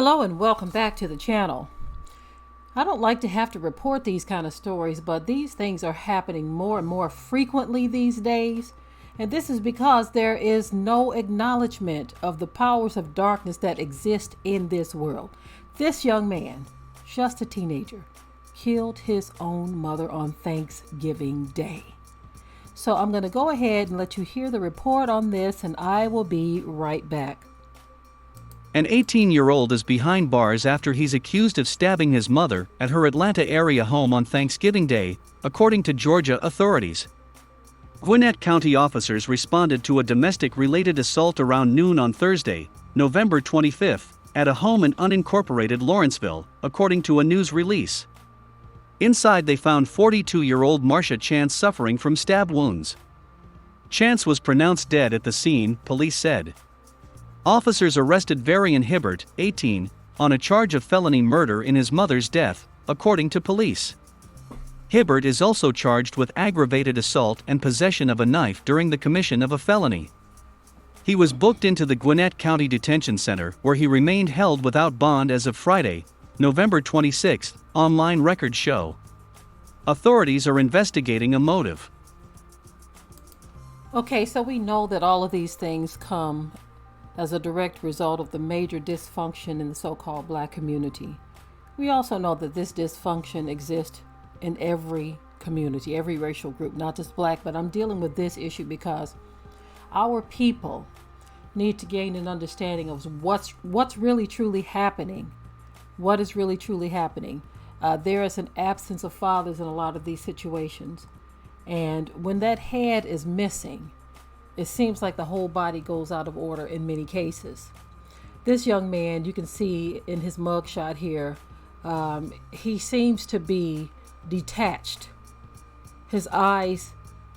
Hello and welcome back to the channel. I don't like to have to report these kind of stories, but these things are happening more and more frequently these days. And this is because there is no acknowledgement of the powers of darkness that exist in this world. This young man, just a teenager, killed his own mother on Thanksgiving Day. So I'm going to go ahead and let you hear the report on this, and I will be right back. An 18-year-old is behind bars after he's accused of stabbing his mother at her Atlanta area home on Thanksgiving Day, according to Georgia authorities. Gwinnett County officers responded to a domestic-related assault around noon on Thursday, November 25, at a home in unincorporated Lawrenceville, according to a news release. Inside they found 42-year-old Marcia Chance suffering from stab wounds. Chance was pronounced dead at the scene, police said. Officers arrested Varian Hibbert, 18, on a charge of felony murder in his mother's death, according to police. Hibbert is also charged with aggravated assault and possession of a knife during the commission of a felony. He was booked into the Gwinnett County Detention Center, where he remained held without bond as of Friday, November 26, online records show. Authorities are investigating a motive. Okay, so we know that all of these things come as a direct result of the major dysfunction in the so-called black community. We also know that this dysfunction exists in every community, every racial group, not just black, but I'm dealing with this issue because our people need to gain an understanding of what's really truly happening. What is really truly happening? There is an absence of fathers in a lot of these situations. And when that head is missing, it seems like the whole body goes out of order in many cases. This young man, you can see in his mugshot here, he seems to be detached. His eyes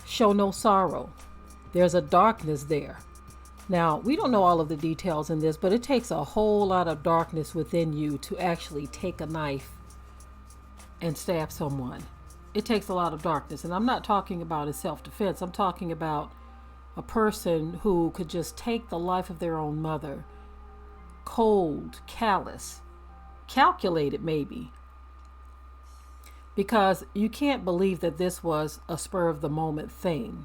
show no sorrow. There's a darkness there. Now, we don't know all of the details in this, but it takes a whole lot of darkness within you to actually take a knife and stab someone. It takes a lot of darkness. And I'm not talking about in self-defense. I'm talking about a person who could just take the life of their own mother, cold, callous, calculated maybe, because you can't believe that this was a spur of the moment thing.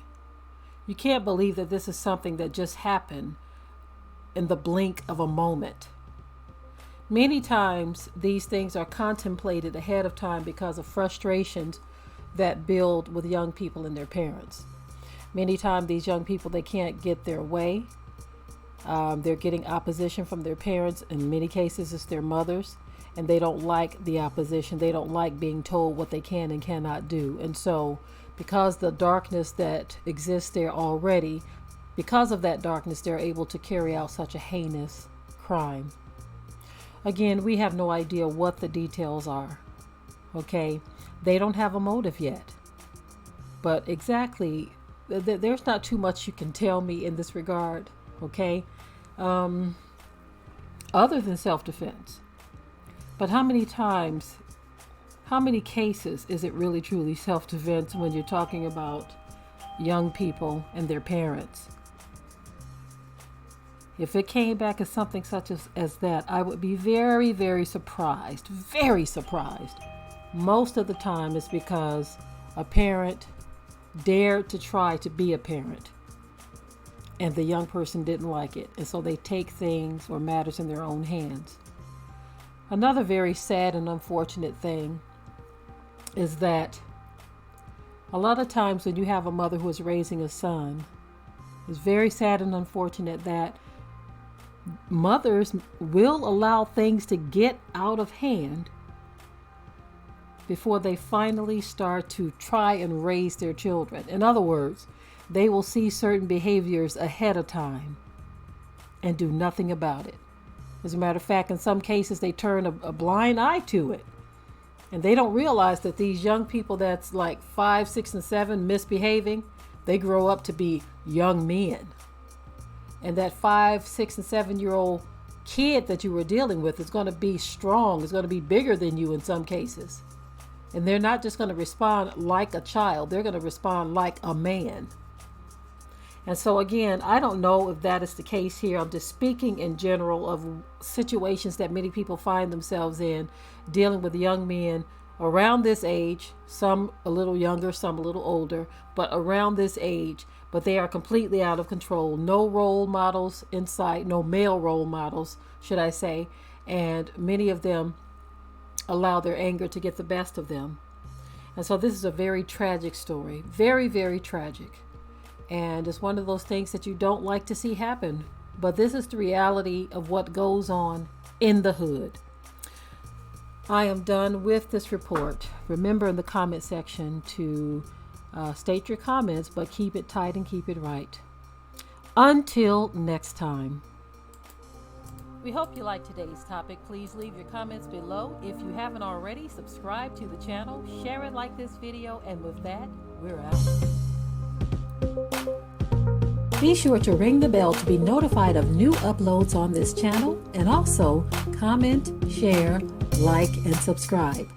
You can't believe that this is something that just happened in the blink of a moment. Many times these things are contemplated ahead of time because of frustrations that build with young people and their parents. Many times these young people, they can't get their way. They're getting opposition from their parents. In many cases, it's their mothers. And they don't like the opposition. They don't like being told what they can and cannot do. And so because the darkness that exists there already, because of that darkness, they're able to carry out such a heinous crime. Again, we have no idea what the details are. Okay? They don't have a motive yet. But exactly, there's not too much you can tell me in this regard, okay? Other than self-defense. But how many cases is it really truly self-defense when you're talking about young people and their parents? If it came back as something such as that, I would be very, very surprised. Very surprised. Most of the time it's because a parent dared to try to be a parent and the young person didn't like it, and so they take things or matters in their own hands. Another very sad and unfortunate thing is that a lot of times when you have a mother who is raising a son, it's very sad and unfortunate that mothers will allow things to get out of hand before they finally start to try and raise their children. In other words, they will see certain behaviors ahead of time and do nothing about it. As a matter of fact, in some cases, they turn a blind eye to it. And they don't realize that these young people that's like 5, 6, and 7 misbehaving, they grow up to be young men. And that 5, 6, and 7-year-old kid that you were dealing with is going to be strong, is going to be bigger than you in some cases. And they're not just going to respond like a child, they're going to respond like a man. And so again, I don't know if that is the case here. I'm just speaking in general of situations that many people find themselves in, dealing with young men around this age, some a little younger, some a little older, but around this age, but they are completely out of control. No role models in sight, no male role models, should I say, and many of them allow their anger to get the best of them. And so this is a very tragic story, very, very tragic. And it's one of those things that you don't like to see happen. But this is the reality of what goes on in the hood. I am done with this report. Remember in the comment section to state your comments, but keep it tight and keep it right. Until next time. We hope you liked today's topic. Please leave your comments below. If you haven't already, subscribe to the channel, share it like this video, and with that, we're out. Be sure to ring the bell to be notified of new uploads on this channel, and also comment, share, like, and subscribe.